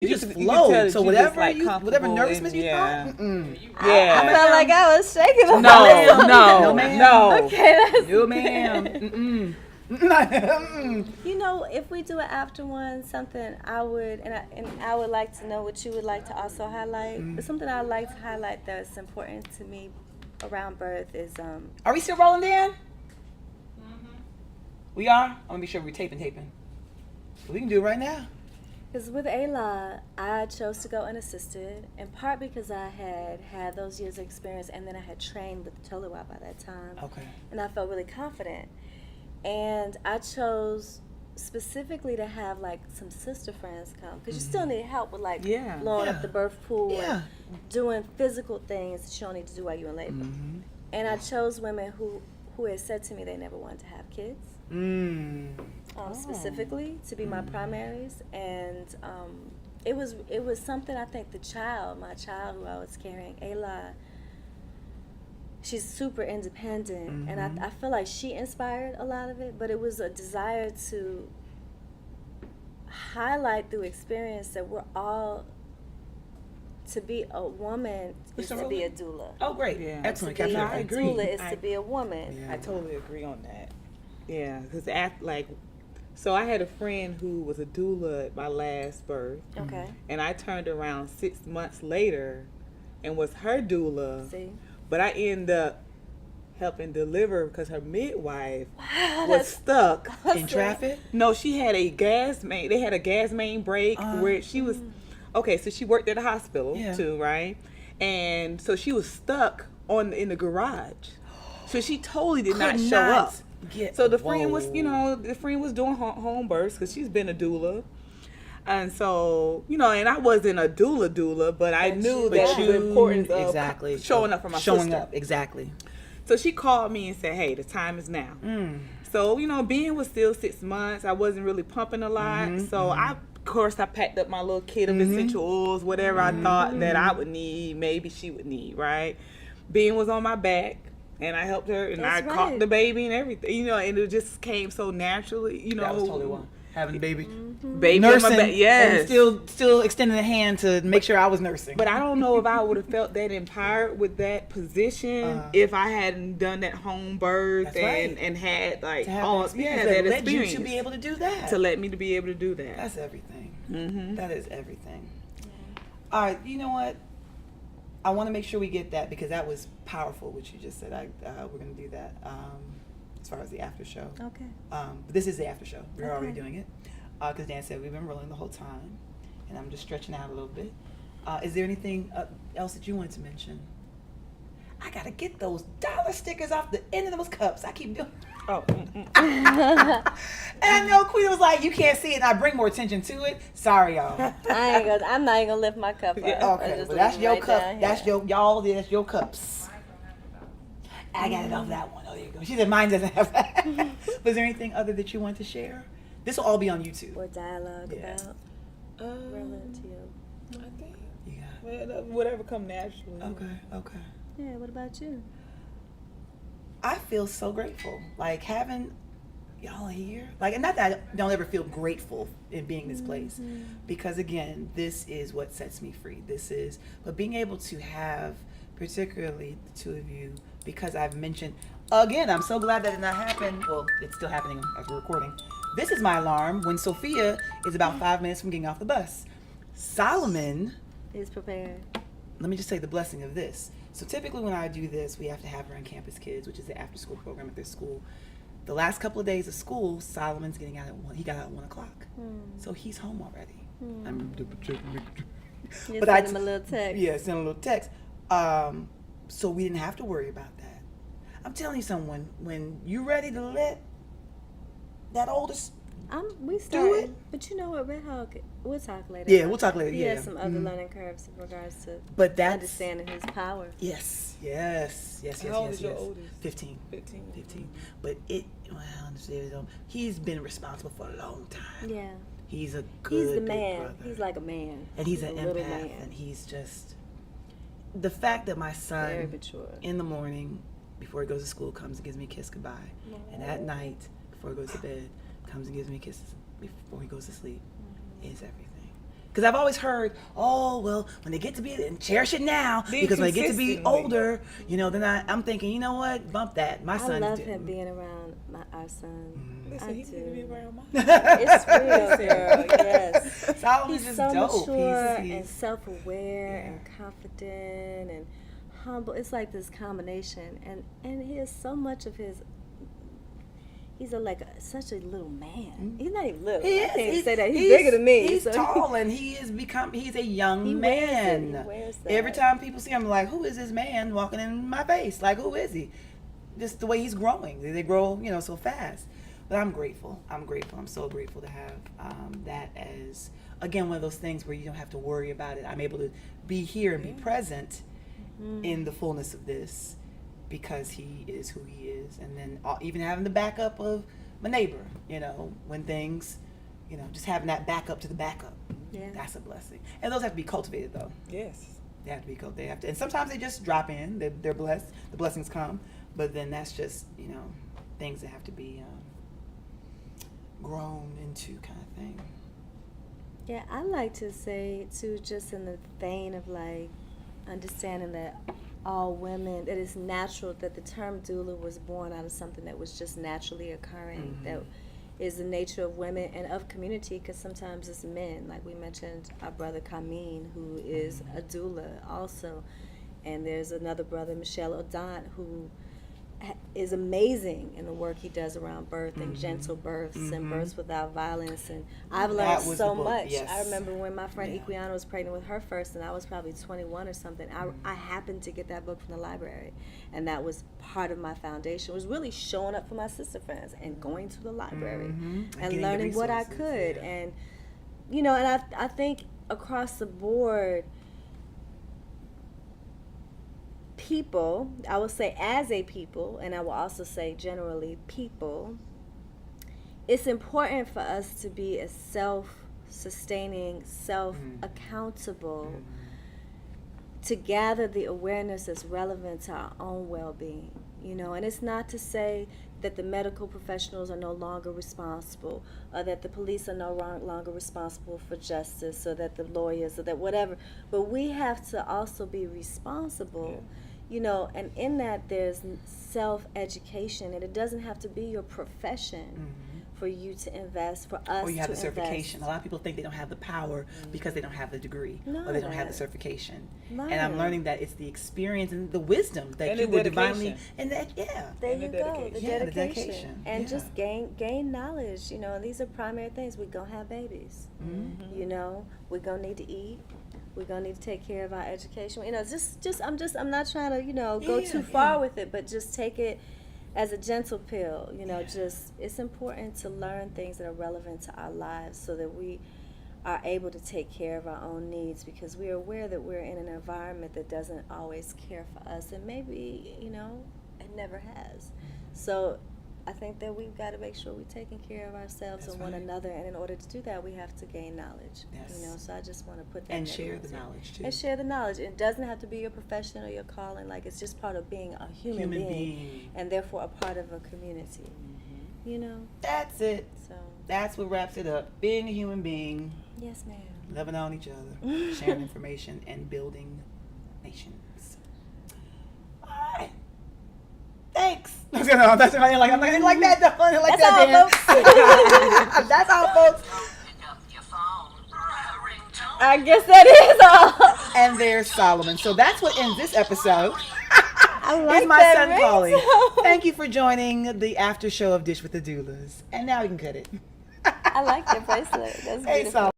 You just flowed. So whatever nervousness you thought. Yeah. I felt like I was shaking. No, ma'am. Okay, that's no, ma'am. You know, if we do it after one, something I would, and I would like to know what you would like to also highlight. But something I would like to highlight that's important to me around birth is Are we still rolling, Dan? We are. I want to be sure we're taping. We can do it right now. Because with Ayla, I chose to go unassisted, in part because I had those years of experience, and then I had trained with Doulas by that time. Okay. And I felt really confident. And I chose specifically to have like some sister friends come, because you still need help with like blowing up the birth pool and doing physical things that you don't need to do while you're in labor. And I chose women who had said to me they never wanted to have kids. Specifically to be my primaries, and it was something. I think my child who I was carrying, Ayla, she's super independent, and I feel like she inspired a lot of it, but it was a desire to highlight through experience that we're all, to be a woman is to be a doula. Oh, great. Yeah. Excellent. To be I a agree. doula is to be a woman. I totally agree on that. Yeah, because so I had a friend who was a doula at my last birth. Okay. And I turned around 6 months later and was her doula. See? But I ended up helping deliver because her midwife was stuck in traffic. No, she had a gas main. They had a gas main break where she was. Okay, so she worked at a hospital too, right? And so she was stuck in the garage. So she totally did not show up. So the friend was, doing home births because she's been a doula. And so, and I wasn't a doula, but I knew that the importance of showing up for my sister. Exactly. So she called me and said, hey, the time is now. So, Ben was still 6 months. I wasn't really pumping a lot. So of course, I packed up my little kit of essential oils, whatever I thought that I would need, maybe she would need, right? Ben was on my back. And I helped her, and I caught the baby and everything, and it just came so naturally, That was totally one. Having the baby. Baby nursing, on my back, yes. And still extending a hand to make sure I was nursing. But I don't know if I would have felt that empowered with that position if I hadn't done that home birth and had like that experience. You to be able to do that. To let me to be able to do that. That's everything. That is everything. All right, you know what? I want to make sure we get that because that was powerful, what you just said. We're going to do that as far as the after show. Okay. But this is the after show. We're already doing it because Dan said we've been rolling the whole time, and I'm just stretching out a little bit. Is there anything else that you wanted to mention? I got to get those dollar stickers off the end of those cups. I keep doing. And I know Queen was like, you can't see it, and I bring more attention to it. Sorry, y'all. I'm not even gonna lift my cup up. Okay, well, that's your cup. That's that's your cups. I got it off that one. Oh, there you go. She said mine doesn't have that. Was there anything other that you want to share? This will all be on YouTube. Or dialogue about relevant to you. I think. Yeah. Whatever come naturally. Okay. Yeah, what about you? I feel so grateful, like having y'all here. Like, and not that I don't ever feel grateful in being in this place, because again, this is what sets me free. But being able to have, particularly the two of you, because I've mentioned, again, I'm so glad that did not happen. Well, it's still happening as we're recording. This is my alarm when Sophia is about 5 minutes from getting off the bus. Solomon is prepared. Let me just say the blessing of this. So typically when I do this, we have to have her in Campus Kids, which is the after school program at their school. The last couple of days of school, Solomon's getting out at 1. He got out at 1 o'clock. So he's home already. But I send him a little text. Yeah, send a little text. So we didn't have to worry about that. I'm telling you someone, when you're ready to let that oldest we started, but you know what, Red Hawk, we'll talk later. Yeah, we'll talk later. He has some other learning curves in regards to understanding his power. Yes. How old is your oldest? 15. But he's been responsible for a long time. Yeah. He's a good He's the man. brother. He's like a man. And he's an little empath. man. And he's just, the fact that my son, very mature, in the morning, before he goes to school, comes and gives me a kiss goodbye. And at night, before he goes to bed, comes and gives me kisses before he goes to sleep, is everything. Because I've always heard, oh, well, when they get to be, and cherish it now, because when they get to be older, you know, then I'm thinking, you know what, bump that. My son. I love him being around our son. Listen, he need to be around my It's real, girl. Yes. Solomon's He's just so dope. mature and self-aware and confident and humble. It's like this combination, and he has so much of his. He's such a little man. He's not even little. I can't say that. He's bigger than me. He's tall, and he's a young man. He wears that. Every time people see him, like, who is this man walking in my face? Like, who is he? Just the way he's growing. They grow, you know, so fast. But I'm grateful. I'm so grateful to have that as, again, one of those things where you don't have to worry about it. I'm able to be here and be present in the fullness of this because he is who he is. And then even having the backup of my neighbor, you know, when things, you know, just having that backup to the backup. Yeah. That's a blessing. And those have to be cultivated, though. Yes. They have to be cultivated. And sometimes they just drop in. They're blessed. The blessings come. But then that's just, you know, things that have to be grown into kind of thing. Yeah, I like to say too, just in the vein of like understanding that all women, that it's natural, that the term doula was born out of something that was just naturally occurring, that is the nature of women and of community, because sometimes it's men, like we mentioned our brother Kameen, who is a doula also, and there's another brother, Michelle Odant, who is amazing in the work he does around birth and gentle births and births without violence, and I've learned so much. Yes. I remember when my friend Iquiana was pregnant with her first, and I was probably 21 or something. I happened to get that book from the library, and that was part of my foundation. It was really showing up for my sister friends and going to the library and learning what I could, and you know, and I think across the board, people, I will say as a people, and I will also say generally people, it's important for us to be a self-sustaining, self-accountable, to gather the awareness that's relevant to our own well-being, you know. And it's not to say that the medical professionals are no longer responsible, or that the police are no longer responsible for justice, or that the lawyers, or that whatever, but we have to also be responsible. You know, and in that there's self-education, and it doesn't have to be your profession for you to invest, for us to invest. Or you have the certification. A lot of people think they don't have the power because they don't have the degree, or they don't have the certification. And I'm learning that it's the experience and the wisdom that you were divinely, and that, there you go, the dedication. And just gain knowledge, you know, and these are primary things. We're going to have babies, you know, we're going to need to eat. We're gonna need to take care of our education. You know, I'm not trying to, you know, go too far with it, but just take it as a gentle pill. You know, just it's important to learn things that are relevant to our lives, so that we are able to take care of our own needs, because we are aware that we're in an environment that doesn't always care for us, and maybe, you know, it never has. So I think that we've got to make sure we're taking care of ourselves and one another, and in order to do that, we have to gain knowledge. You know, so I just want to put that and share the knowledge too. And share the knowledge. It doesn't have to be your profession or your calling. Like, it's just part of being a human being, and therefore a part of a community. You know. That's it. So that's what wraps it up. Being a human being. Yes, ma'am. Loving on each other, sharing information, and building nations. All right. Thanks. I'm not like that. That's funny. Like that. That's all, folks. I guess that is all. And there's Solomon. So that's what ends this episode. I like it's my that son, Paulie. ringtone. Thank you for joining the after show of Dish with the Doulas. And now we can cut it. I like your bracelet. That's beautiful.